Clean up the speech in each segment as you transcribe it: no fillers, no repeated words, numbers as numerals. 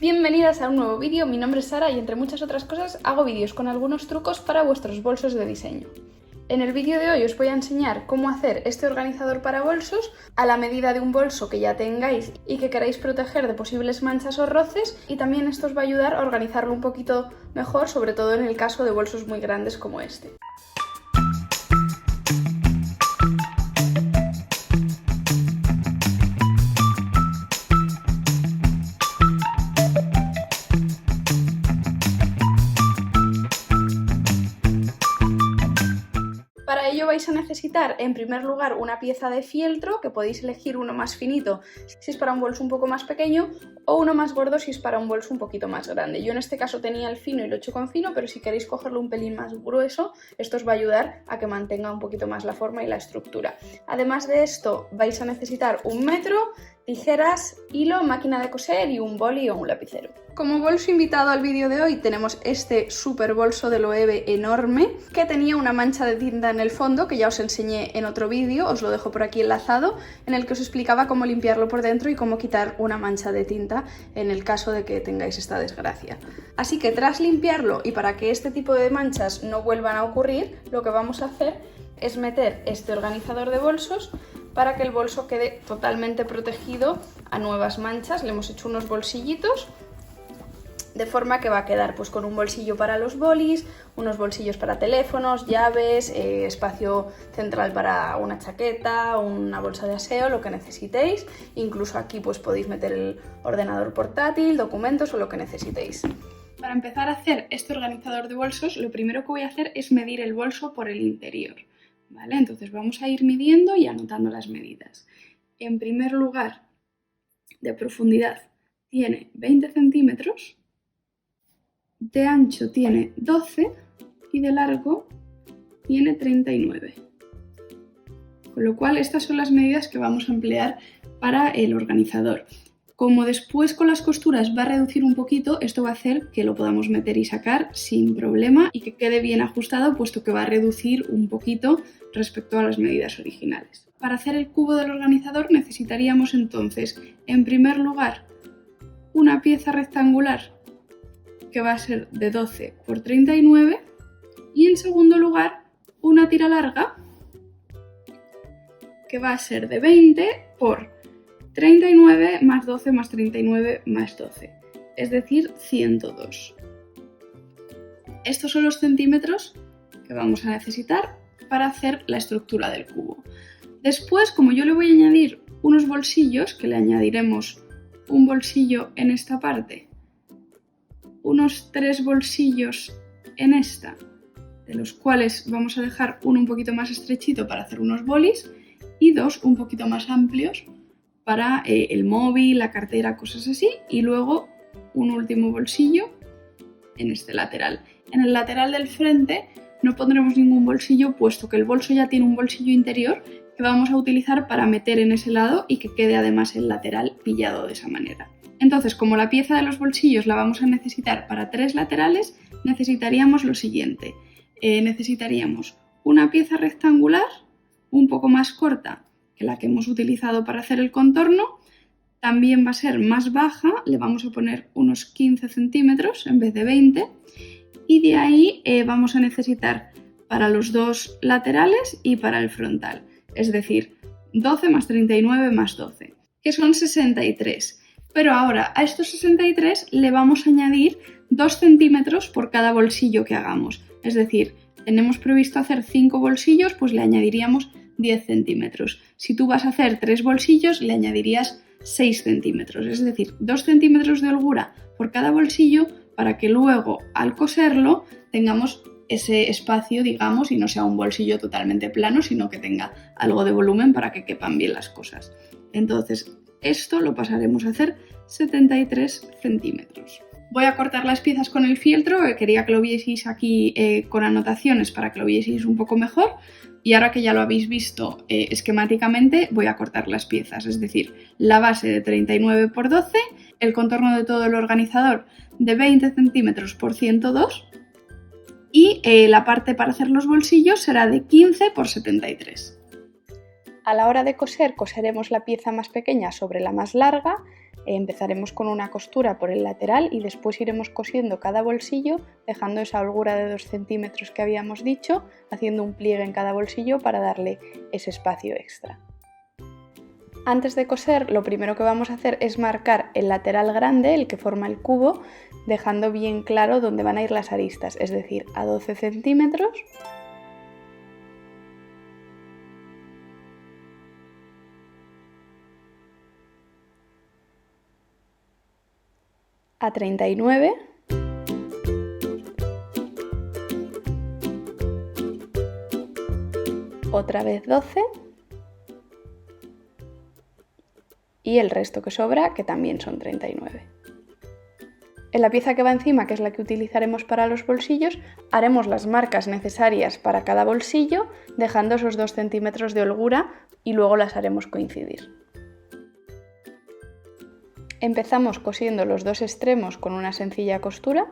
Bienvenidas a un nuevo vídeo, mi nombre es Sara y entre muchas otras cosas hago vídeos con algunos trucos para vuestros bolsos de diseño. En el vídeo de hoy os voy a enseñar cómo hacer este organizador para bolsos a la medida de un bolso que ya tengáis y que queráis proteger de posibles manchas o roces, y también esto os va a ayudar a organizarlo un poquito mejor, sobre todo en el caso de bolsos muy grandes como este. Para ello vais a necesitar en primer lugar una pieza de fieltro, que podéis elegir uno más finito si es para un bolso un poco más pequeño o uno más gordo si es para un bolso un poquito más grande. Yo en este caso tenía el fino y lo he hecho con fino, pero si queréis cogerlo un pelín más grueso, esto os va a ayudar a que mantenga un poquito más la forma y la estructura. Además de esto vais a necesitar un metro, tijeras, hilo, máquina de coser y un boli o un lapicero. Como bolso invitado al vídeo de hoy tenemos este super bolso de Loewe enorme que tenía una mancha de tinta en el fondo que ya os enseñé en otro vídeo, os lo dejo por aquí enlazado, en el que os explicaba cómo limpiarlo por dentro y cómo quitar una mancha de tinta en el caso de que tengáis esta desgracia. Así que tras limpiarlo y para que este tipo de manchas no vuelvan a ocurrir, lo que vamos a hacer es meter este organizador de bolsos para que el bolso quede totalmente protegido a nuevas manchas. Le hemos hecho unos bolsillitos de forma que va a quedar pues con un bolsillo para los bolis, unos bolsillos para teléfonos, llaves, espacio central para una chaqueta, una bolsa de aseo, lo que necesitéis. Incluso aquí pues podéis meter el ordenador portátil, documentos o lo que necesitéis. Para empezar a hacer este organizador de bolsos, lo primero que voy a hacer es medir el bolso por el interior, ¿vale? Entonces vamos a ir midiendo y anotando las medidas. En primer lugar, de profundidad tiene 20 centímetros, de ancho tiene 12 y de largo tiene 39. Con lo cual estas son las medidas que vamos a emplear para el organizador. Como después con las costuras va a reducir un poquito, esto va a hacer que lo podamos meter y sacar sin problema y que quede bien ajustado, puesto que va a reducir un poquito respecto a las medidas originales. Para hacer el cubo del organizador necesitaríamos entonces, en primer lugar, una pieza rectangular que va a ser de 12 por 39 y en segundo lugar una tira larga que va a ser de 20 por 39 más 12 más 39 más 12, es decir, 102. Estos son los centímetros que vamos a necesitar para hacer la estructura del cubo. Después, como yo le voy a añadir unos bolsillos, que le añadiremos un bolsillo en esta parte, unos 3 bolsillos en esta, de los cuales vamos a dejar uno un poquito más estrechito para hacer unos bolis y 2 un poquito más amplios para el móvil, la cartera, cosas así, y luego un último bolsillo en este lateral. En el lateral del frente no pondremos ningún bolsillo, puesto que el bolso ya tiene un bolsillo interior que vamos a utilizar para meter en ese lado y que quede además el lateral pillado de esa manera. Entonces, como la pieza de los bolsillos la vamos a necesitar para 3 laterales, necesitaríamos lo siguiente. Necesitaríamos una pieza rectangular un poco más corta que la que hemos utilizado para hacer el contorno. También va a ser más baja, le vamos a poner unos 15 centímetros en vez de 20. Y de ahí vamos a necesitar para los 2 laterales y para el frontal. Es decir, 12 más 39 más 12, que son 63. Pero ahora a estos 63 le vamos a añadir 2 centímetros por cada bolsillo que hagamos. Es decir, tenemos previsto hacer 5 bolsillos, pues le añadiríamos 10 centímetros. Si tú vas a hacer 3 bolsillos, le añadirías 6 centímetros. Es decir, 2 centímetros de holgura por cada bolsillo para que luego al coserlo tengamos ese espacio, digamos, y no sea un bolsillo totalmente plano, sino que tenga algo de volumen para que quepan bien las cosas. Entonces, esto lo pasaremos a hacer 73 centímetros. Voy a cortar las piezas con el fieltro, quería que lo vieseis aquí con anotaciones para que lo vieseis un poco mejor. Y ahora que ya lo habéis visto esquemáticamente, voy a cortar las piezas, es decir, la base de 39 por 12, el contorno de todo el organizador de 20 centímetros por 102 y la parte para hacer los bolsillos será de 15 por 73. A la hora de coser, coseremos la pieza más pequeña sobre la más larga Empezaremos con una costura por el lateral y después iremos cosiendo cada bolsillo, dejando esa holgura de 2 centímetros que habíamos dicho, haciendo un pliegue en cada bolsillo para darle ese espacio extra. Antes de coser, lo primero que vamos a hacer es marcar el lateral grande, el que forma el cubo, dejando bien claro dónde van a ir las aristas, es decir, a 12 centímetros. A 39, otra vez 12 y el resto que sobra, que también son 39. En la pieza que va encima, que es la que utilizaremos para los bolsillos, haremos las marcas necesarias para cada bolsillo, dejando esos 2 centímetros de holgura y luego las haremos coincidir. Empezamos cosiendo los dos extremos con una sencilla costura.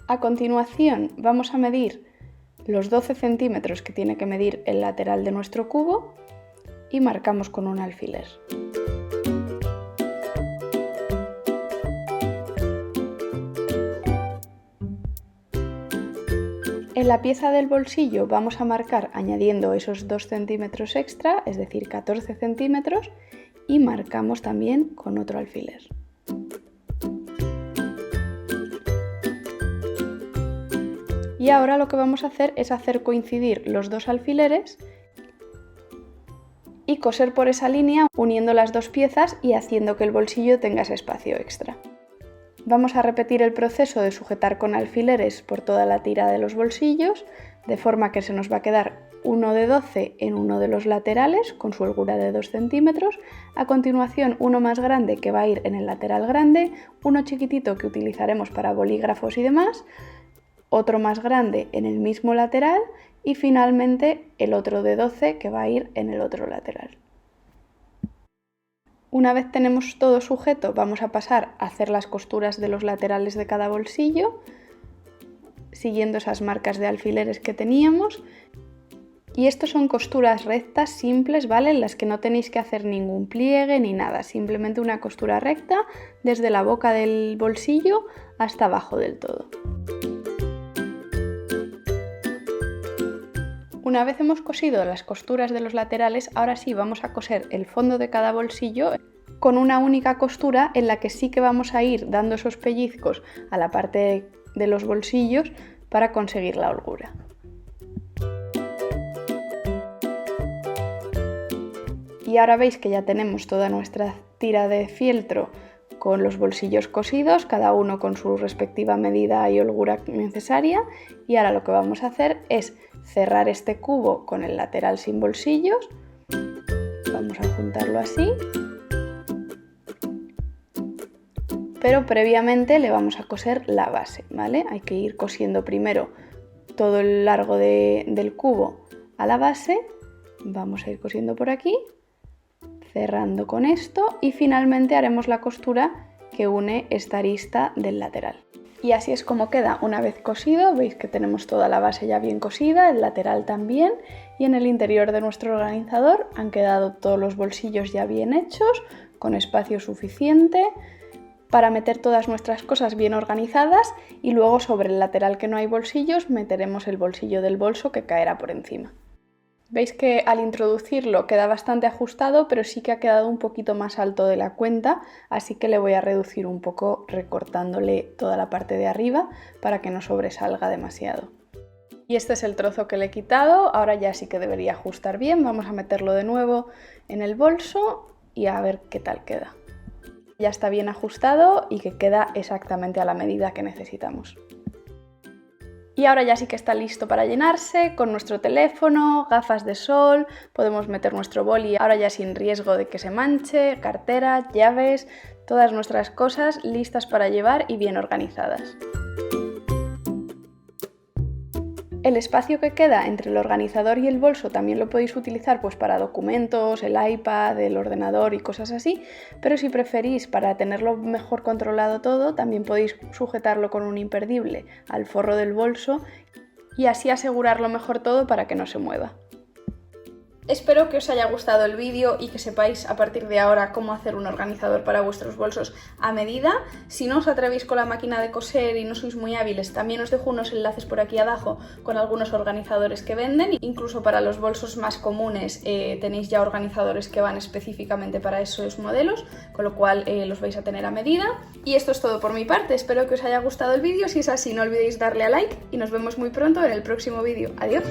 A continuación vamos a medir los 12 centímetros que tiene que medir el lateral de nuestro cubo y marcamos con un alfiler. En la pieza del bolsillo vamos a marcar añadiendo esos 2 centímetros extra, es decir, 14 centímetros, y marcamos también con otro alfiler. Y ahora lo que vamos a hacer es hacer coincidir los dos alfileres y coser por esa línea uniendo las dos piezas y haciendo que el bolsillo tenga ese espacio extra. Vamos a repetir el proceso de sujetar con alfileres por toda la tira de los bolsillos, de forma que se nos va a quedar uno de 12 en uno de los laterales con su holgura de 2 centímetros, a continuación uno más grande que va a ir en el lateral grande, uno chiquitito que utilizaremos para bolígrafos y demás, otro más grande en el mismo lateral y finalmente el otro de 12 que va a ir en el otro lateral. Una vez tenemos todo sujeto, vamos a pasar a hacer las costuras de los laterales de cada bolsillo, siguiendo esas marcas de alfileres que teníamos. Y esto son costuras rectas, simples, ¿vale? En las que no tenéis que hacer ningún pliegue ni nada, simplemente una costura recta desde la boca del bolsillo hasta abajo del todo. Una vez hemos cosido las costuras de los laterales, ahora sí vamos a coser el fondo de cada bolsillo con una única costura en la que sí que vamos a ir dando esos pellizcos a la parte de los bolsillos para conseguir la holgura. Y ahora veis que ya tenemos toda nuestra tira de fieltro con los bolsillos cosidos, cada uno con su respectiva medida y holgura necesaria. Y ahora lo que vamos a hacer es cerrar este cubo con el lateral sin bolsillos. Vamos a juntarlo así. Pero previamente le vamos a coser la base, ¿vale? Hay que ir cosiendo primero todo el largo del cubo a la base. Vamos a ir cosiendo por aquí, cerrando con esto y finalmente haremos la costura que une esta arista del lateral. Y así es como queda una vez cosido. Veis que tenemos toda la base ya bien cosida, el lateral también, y en el interior de nuestro organizador han quedado todos los bolsillos ya bien hechos, con espacio suficiente para meter todas nuestras cosas bien organizadas, y luego sobre el lateral que no hay bolsillos meteremos el bolsillo del bolso que caerá por encima. Veis que al introducirlo queda bastante ajustado, pero sí que ha quedado un poquito más alto de la cuenta, así que le voy a reducir un poco recortándole toda la parte de arriba para que no sobresalga demasiado. Y este es el trozo que le he quitado, ahora ya sí que debería ajustar bien. Vamos a meterlo de nuevo en el bolso y a ver qué tal queda. Ya está bien ajustado y que queda exactamente a la medida que necesitamos. Y ahora ya sí que está listo para llenarse con nuestro teléfono, gafas de sol, podemos meter nuestro boli ahora ya sin riesgo de que se manche, cartera, llaves, todas nuestras cosas listas para llevar y bien organizadas. El espacio que queda entre el organizador y el bolso también lo podéis utilizar pues para documentos, el iPad, el ordenador y cosas así, pero si preferís para tenerlo mejor controlado todo, también podéis sujetarlo con un imperdible al forro del bolso y así asegurarlo mejor todo para que no se mueva. Espero que os haya gustado el vídeo y que sepáis a partir de ahora cómo hacer un organizador para vuestros bolsos a medida. Si no os atrevéis con la máquina de coser y no sois muy hábiles, también os dejo unos enlaces por aquí abajo con algunos organizadores que venden. Incluso para los bolsos más comunes tenéis ya organizadores que van específicamente para esos modelos, con lo cual los vais a tener a medida. Y esto es todo por mi parte, espero que os haya gustado el vídeo. Si es así, no olvidéis darle a like y nos vemos muy pronto en el próximo vídeo. ¡Adiós!